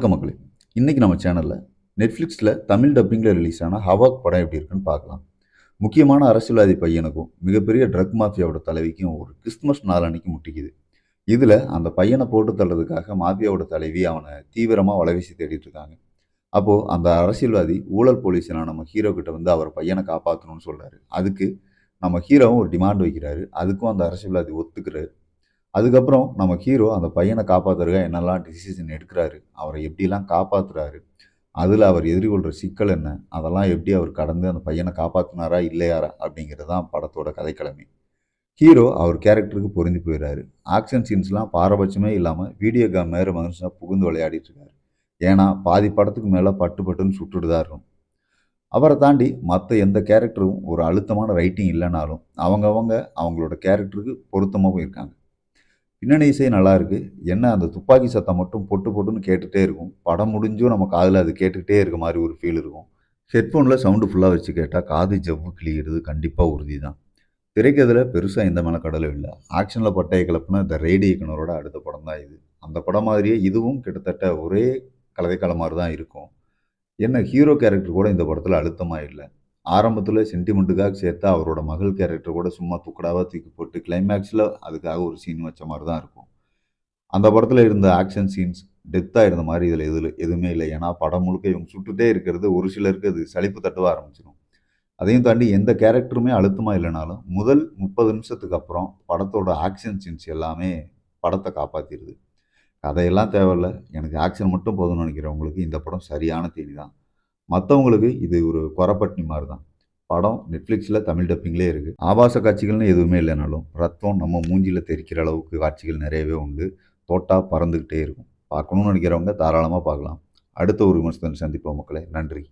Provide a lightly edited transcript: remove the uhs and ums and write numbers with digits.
வணக்கம் மக்களே. இன்னைக்கு நம்ம சேனல்ல நெட்ஃப்ளிக்ஸில் தமிழ் டப்பிங்கில் ரிலீஸ் ஆன ஹவாக் படம் எப்படி இருக்குன்னு பார்க்கலாம். முக்கியமான அரசியல்வாதி பையனுக்கும் மிகப்பெரிய ட்ரக் மாஃபியாவோட தலைவிக்கும் ஒரு கிறிஸ்துமஸ் நாள் அன்னைக்கு முட்டிக்குது. இதில் அந்த பையனை போட்டு தள்ளுறதுக்காக மாஃபியாவோட தலைவி அவனை தீவிரமாக வலைவீசி தேடிட்டு இருக்காங்க. அப்போது அந்த அரசியல்வாதி ஊழல் போலீஸ்னா நம்ம ஹீரோ கிட்ட வந்து அவர் பையனை காப்பாற்றணும்னு சொல்கிறாரு. அதுக்கு நம்ம ஹீரோவும் ஒரு டிமாண்ட் வைக்கிறாரு. அதுக்கும் அந்த அரசியல்வாதி ஒத்துக்கிறாரு. அதுக்கப்புறம் நம்ம ஹீரோ அந்த பையனை காப்பாற்றுறதுக்காக என்னெல்லாம் டிசிஷன் எடுக்கிறாரு, அவரை எப்படிலாம் காப்பாற்றுறாரு, அதில் அவர் எதிர்கொள்கிற சிக்கல் என்ன, அதெல்லாம் எப்படி அவர் கடந்து அந்த பையனை காப்பாற்றினாரா இல்லையாரா அப்படிங்கிறது தான் படத்தோட கதைக்கிழமை. ஹீரோ அவர் கேரக்டருக்கு பொருந்தி போயிடுறாரு. ஆக்ஷன் சீன்ஸ்லாம் பாரபட்சமே இல்லாமல் வீடியோ கேம் மேலே மனுஷன் புகுந்து விளையாடிட்டு இருக்காரு. ஏன்னா பாதி படத்துக்கு மேலே பட்டு பட்டுன்னு சுட்டுட்டு தான் இருக்கும். அவரை தாண்டி மற்ற எந்த கேரக்டரும் ஒரு அழுத்தமான ரைட்டிங் இல்லைனாலும் அவங்களோட கேரக்டருக்கு பொருத்தமாகவும் இருக்காங்க. பின்னணி இசை நல்லா இருக்கு. என்ன அந்த துப்பாக்கி சத்தம் மட்டும் பொட்டு பொட்டுன்னு கேட்டுகிட்டே இருக்கும். படம் முடிஞ்சும் நம்ம காதில் அது கேட்டுக்கிட்டே இருக்க மாதிரி ஒரு ஃபீல் இருக்கும். ஹெட்ஃபோனில் சவுண்டு ஃபுல்லாக வச்சு கேட்டால் காது ஜவ்வு கிளியிறது கண்டிப்பாக உறுதி தான். திரைக்கதில் பெருசாக எந்த மெனக்கடலும் இல்லை. ஆக்ஷனில் பட்டையை கிளப்புன த ரெய்டு இயக்குனரோட அடுத்த படம் தான் இது. அந்த படம் மாதிரியே இதுவும் கிட்டத்தட்ட ஒரே கலவைக்கால மாதிரி தான் இருக்கும். என்ன ஹீரோ கேரக்டர் கூட இந்த படத்தில் அழுத்தமாக இல்லை. ஆரம்பத்தில் சென்டிமெண்ட்டுக்காக சேர்த்தா அவரோட மகள் கேரக்டர் கூட சும்மா துக்கடாவாக தூக்கி போட்டு கிளைமேக்ஸில் அதுக்காக ஒரு சீன் வச்ச மாதிரி தான் இருக்கும். அந்த படத்தில் இருந்த ஆக்ஷன் சீன்ஸ் டெப்த்தாக இருந்த மாதிரி இதில் எதுவுமே இல்லை. ஏன்னா படம் முழுக்க இவங்க சுட்டுட்டே இருக்கிறது ஒரு சிலருக்கு அது சலிப்பு தட்டுவ ஆரம்பிச்சிடும். அதையும் தாண்டி எந்த கேரக்டருமே அழுத்தமாக இல்லைனாலும் முதல் 30 நிமிஷத்துக்கு அப்புறம் படத்தோட ஆக்ஷன் சீன்ஸ் எல்லாமே படத்தை காப்பாற்றிடுது. கதையெல்லாம் தேவையில்லை, எனக்கு ஆக்ஷன் மட்டும் போதும்னு நினைக்கிறவங்களுக்கு இந்த படம் சரியான தேடி தான். மற்றவங்களுக்கு இது ஒரு கொரப்பட்டினி மாதிரி தான். படம் நெட்ஃப்ளிக்ஸில் தமிழ் டப்பிங்லேயே இருக்குது. ஆபாச காட்சிகள்னு எதுவுமே இல்லைனாலும் ரத்தம் நம்ம மூஞ்சியில் தெரிக்கிற அளவுக்கு காட்சிகள் நிறையவே உண்டு. தோட்டா பறந்துக்கிட்டே இருக்கும். பார்க்கணும்னு நினைக்கிறவங்க தாராளமாக பார்க்கலாம். அடுத்த ஒரு விமர்சனத்தில் சந்திப்போம் மக்களே. நன்றி.